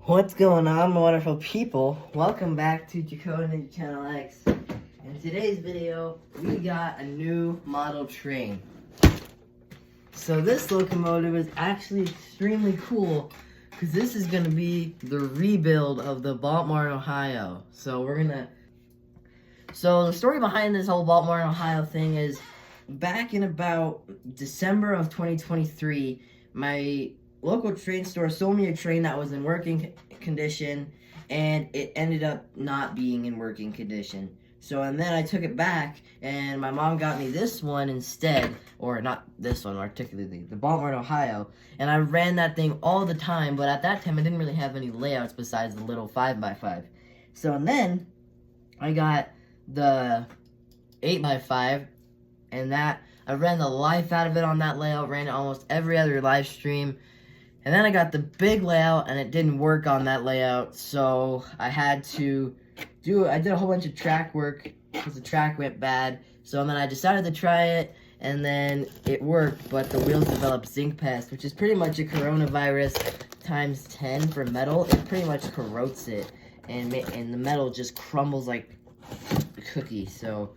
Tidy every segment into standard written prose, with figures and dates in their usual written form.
What's going on, my wonderful people? Welcome back to Dakota Ninja Channel X. In today's video, we got a new model train. So this locomotive is actually extremely cool because this is going to be the rebuild of the Baltimore, Ohio. So the story behind this whole Baltimore, Ohio thing is back in about December of 2023, my local train store sold me a train that was in working condition, and it ended up not being in working condition. And then I took it back, and my mom got me this one instead, or not this one particularly, the Baltimore, Ohio, and I ran that thing all the time, but at that time I didn't really have any layouts besides the little 5x5. And then I got the 8x5, and that I ran the life out of it on that layout, ran it almost every other live stream. And then I got the big layout, and it didn't work on that layout, so I had to I did a whole bunch of track work because the track went bad. Then I decided to try it, and then it worked, but the wheels developed zinc pest, which is pretty much a coronavirus times 10 for metal. It pretty much corrodes it, and the metal just crumbles like a cookie. So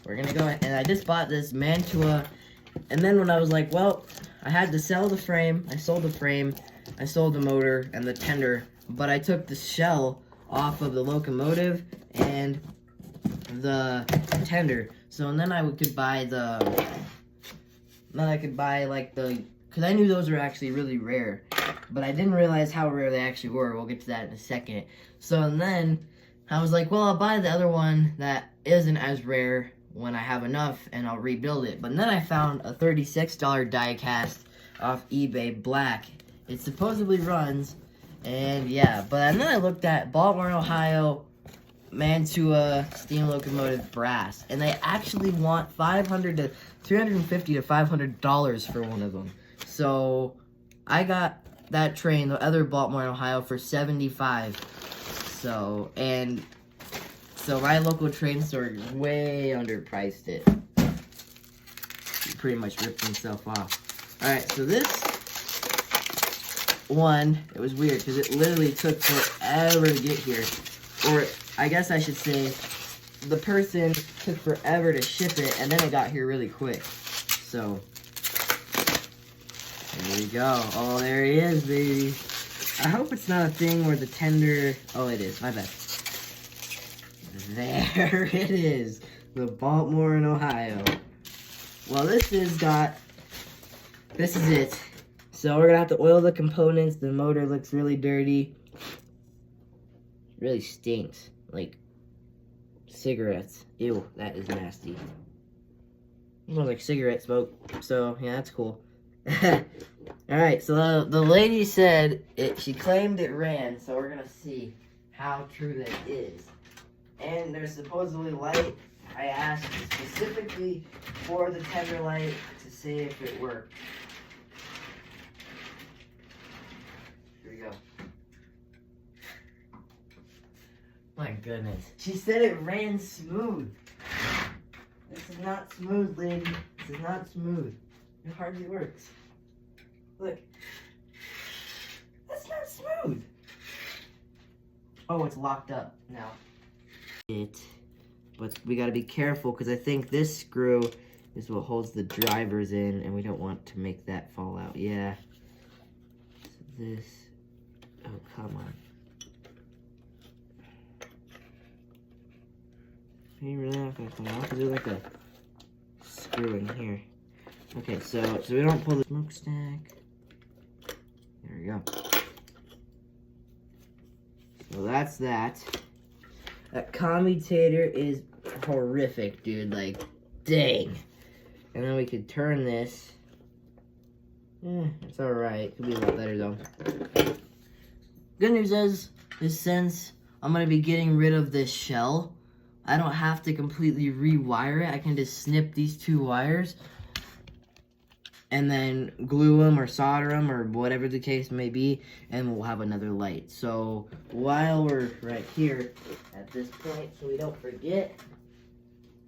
we're gonna go ahead, and I just bought this Mantua, and then when I was like, well, I had to sell the frame. I sold the frame, I sold the motor and the tender, but I took the shell off of the locomotive and the tender. And then I could buy because I knew those were actually really rare, but I didn't realize how rare they actually were. We'll get to that in a second. And then I was like, well, I'll buy the other one that isn't as rare when I have enough, and I'll rebuild it. But then I found a $36 die cast off eBay, black. It supposedly runs, and yeah. And then I looked at Baltimore, Ohio, Mantua steam locomotive brass, and they actually want $350 to $500 for one of them. So I got that train, the other Baltimore, Ohio, for $75. So my local train store way underpriced it. He pretty much ripped himself off. Alright, so this one, it was weird because it literally took forever to get here. Or I guess I should say, the person took forever to ship it, and then it got here really quick. So, there we go. Oh, there he is, baby. I hope it's not a thing where the tender... Oh, it is. My bad. There it is, the Baltimore in Ohio. Well, this is it. So we're gonna have to oil the components. The motor looks really dirty. It really stinks, like cigarettes. Ew, that is nasty. It smells like cigarette smoke. So yeah, that's cool. Alright, so the lady said she claimed it ran, so we're gonna see how true that is. And there's supposedly light. I asked specifically for the tender light to see if it worked. Here we go. My goodness. She said it ran smooth. This is not smooth, lady. This is not smooth. It hardly works. Look. That's not smooth. Oh, it's locked up now. But we gotta be careful because I think this screw is what holds the drivers in, and we don't want to make that fall out. Yeah. So this. Oh, come on. You really not gonna come off? There's like a screw in here. Okay, so we don't pull the smokestack. There we go. So that's that. That commutator is horrific, dude. Like, dang. And then we could turn this. It's alright. Could be a lot better, though. Good news is, since I'm going to be getting rid of this shell, I don't have to completely rewire it. I can just snip these two wires and then glue them or solder them or whatever the case may be, and we'll have another light. So while we're right here at this point, so we don't forget,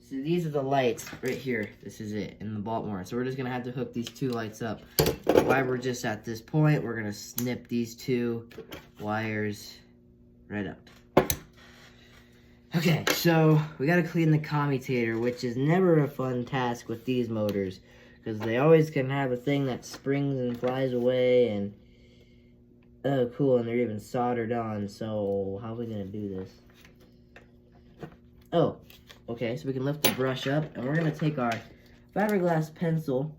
So these are the lights right here. This is it in the Baltimore. So we're just gonna have to hook these two lights up. While we're just at this point, we're gonna snip these two wires right up. Okay, so we gotta clean the commutator, which is never a fun task with these motors, because they always can have a thing that springs and flies away, and oh cool, and they're even soldered on. So how are we gonna do this? Oh, okay, so we can lift the brush up, and we're gonna take our fiberglass pencil.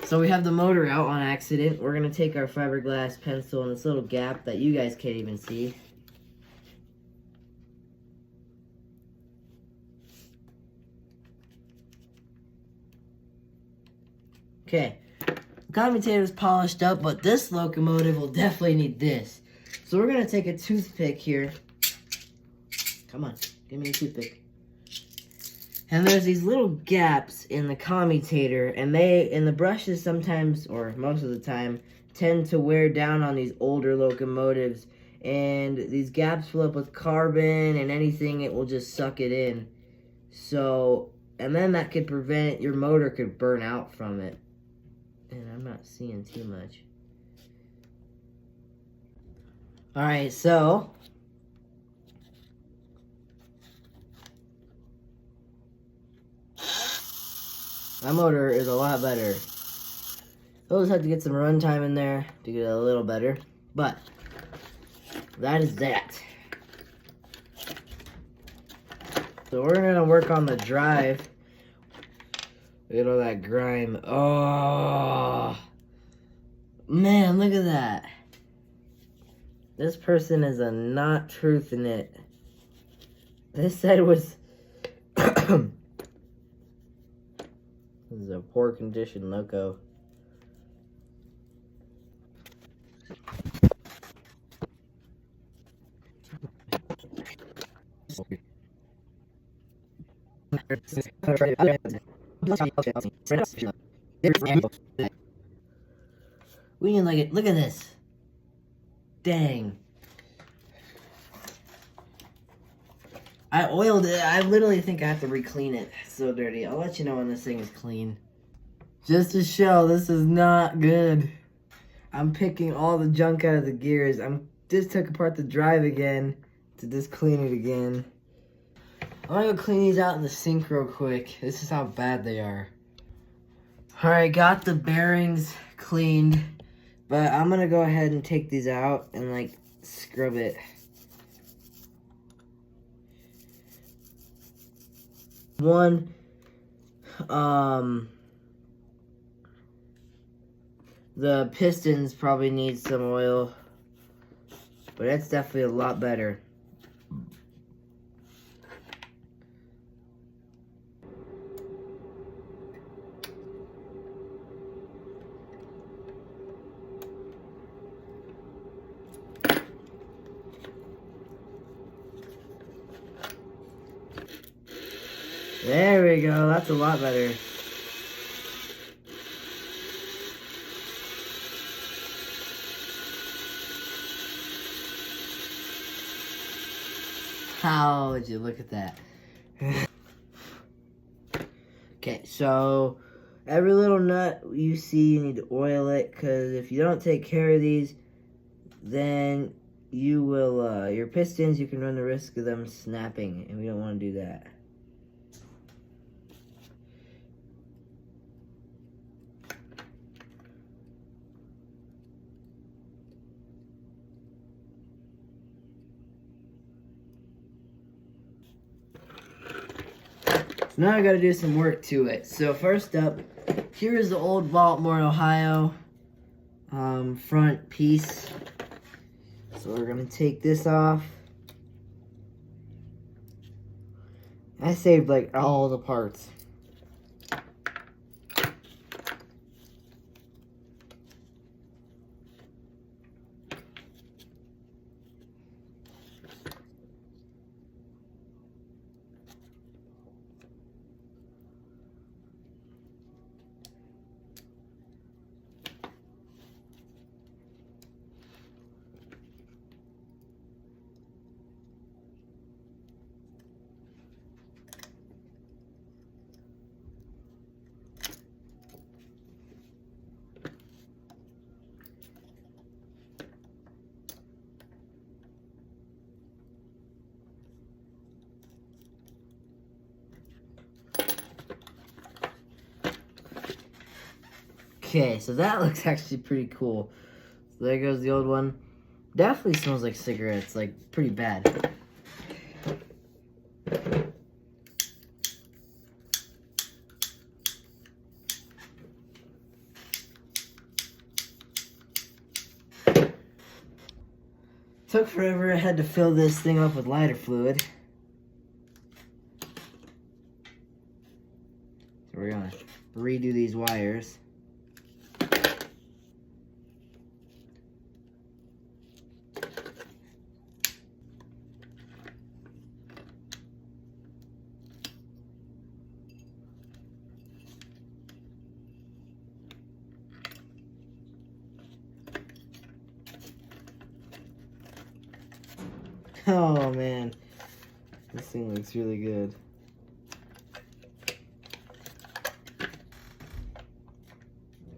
So we have the motor out on accident. We're gonna take our fiberglass pencil in this little gap that you guys can't even see. Okay, the commutator is polished up, but this locomotive will definitely need this. So we're gonna take a toothpick here. Come on, give me a toothpick. And there's these little gaps in the commutator, and the brushes sometimes, or most of the time, tend to wear down on these older locomotives, and these gaps fill up with carbon and anything, it will just suck it in. So, and then that could prevent, your motor could burn out from it. And I'm not seeing too much. Alright, so my motor is a lot better. Always have to get some runtime in there to get it a little better, but that is that. So we're gonna work on the drive. Look at all that grime. Oh man, look at that. This person is a not truthing it. This side was this is a poor condition loco. We didn't like it. Look at this. Dang. I oiled it. I literally think I have to re-clean it. It's so dirty. I'll let you know when this thing is clean. Just to show, this is not good. I'm picking all the junk out of the gears. Just took apart the drive again to just clean it again. I'm gonna go clean these out in the sink real quick. This is how bad they are. Alright, got the bearings cleaned. But I'm gonna go ahead and take these out and like scrub it. One, the pistons probably need some oil, but that's definitely a lot better. There we go, that's a lot better. How would you look at that? Okay, so every little nut you see, you need to oil it, because if you don't take care of these, then you will, your pistons, you can run the risk of them snapping, and we don't want to do that. So now I gotta do some work to it. So first up, here is the old Baltimore, Ohio front piece. So we're gonna take this off. I saved like all the parts. Okay, so that looks actually pretty cool. So there goes the old one. Definitely smells like cigarettes, like pretty bad. Took forever. I had to fill this thing up with lighter fluid. So we're gonna redo these wires. Oh man, this thing looks really good.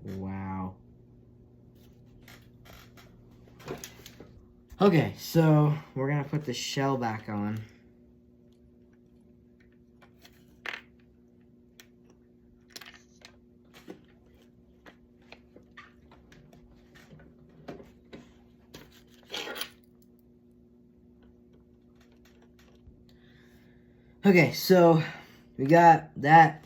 Wow. Okay, so we're gonna put the shell back on. Okay, so we got that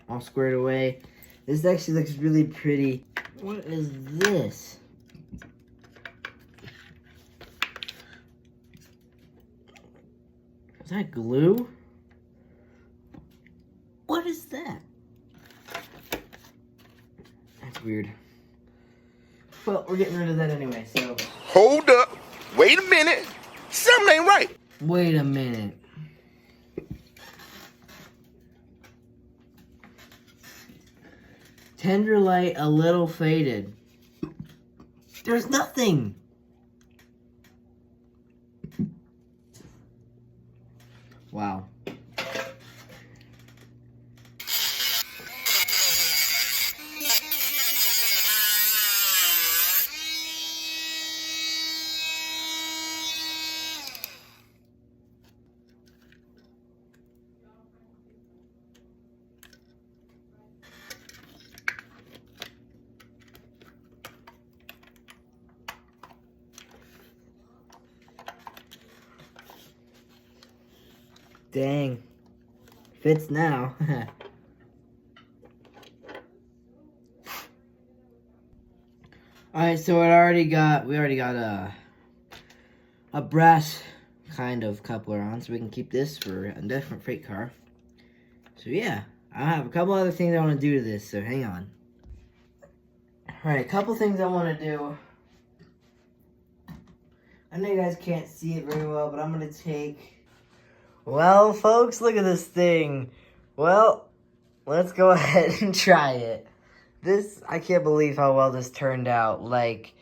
all squared away. This actually looks really pretty. What is this? Is that glue? What is that? That's weird. Well, we're getting rid of that anyway, so. Hold up. Wait a minute. Something ain't right. Wait a minute. Tender light, a little faded. There's nothing. Wow. Dang. Fits now. Alright, so we already got a brass kind of coupler on, so we can keep this for a different freight car. So yeah, I have a couple other things I want to do to this, so hang on. Alright, a couple things I want to do. I know you guys can't see it very well, but I'm going to take... Well, folks, look at this thing. Well, let's go ahead and try it. I can't believe how well this turned out. Like,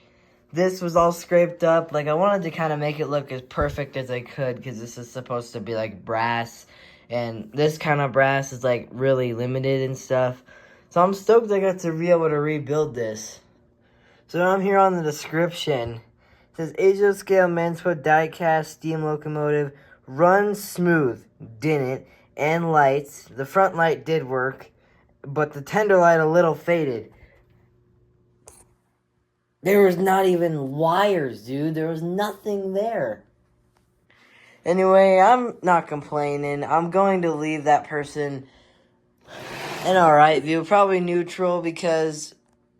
this was all scraped up. Like, I wanted to kind of make it look as perfect as I could, because this is supposed to be, like, brass. And this kind of brass is, like, really limited and stuff. So I'm stoked I got to be able to rebuild this. So I'm here on the description. It says, Asia scale Mansfield die-cast steam locomotive. Runs smooth, didn't, and lights. The front light did work, but the tender light a little faded. There was not even wires, dude. There was nothing there. Anyway, I'm not complaining. I'm going to leave that person an alright view. Probably neutral, because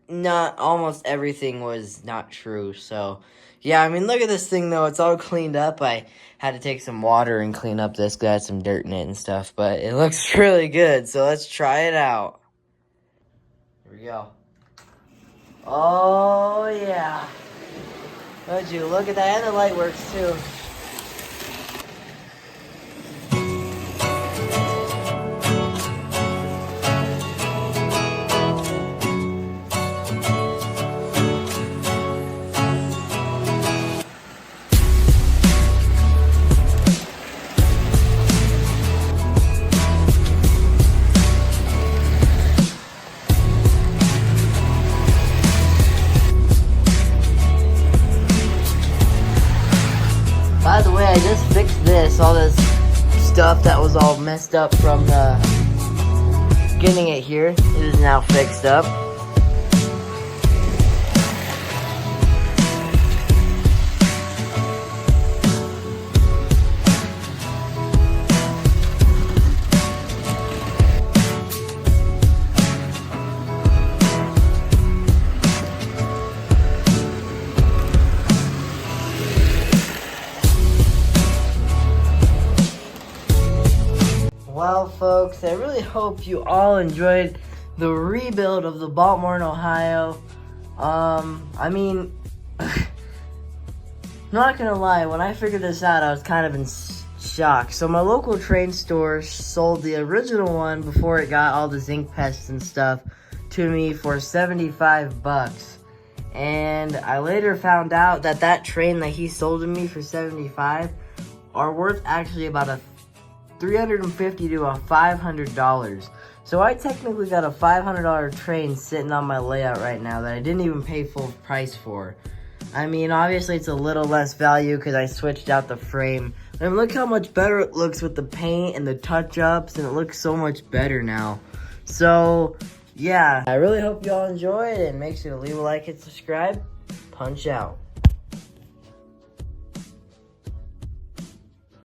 almost everything was not true, so... Yeah, I mean, look at this thing, though. It's all cleaned up. I had to take some water and clean up this because I had some dirt in it and stuff. But it looks really good, so let's try it out. Here we go. Oh, yeah. Would you look at that? And the light works, too. By the way, I just fixed this, all this stuff that was all messed up from getting it here. It is now fixed up. folks, I really hope you all enjoyed the rebuild of the Baltimore in Ohio. I mean, not gonna lie, when I figured this out, I was kind of in shock. So my local train store sold the original one before it got all the zinc pests and stuff to me for $75. And I later found out that that train that he sold to me for $75 are worth actually about a $350 to a $500. So I technically got a $500 train sitting on my layout right now that I didn't even pay full price for. I mean, obviously it's a little less value because I switched out the frame. I mean, look how much better it looks with the paint and the touch-ups, and it looks so much better now. So, yeah, I really hope you all enjoyed, and make sure to leave a like and subscribe. Punch out.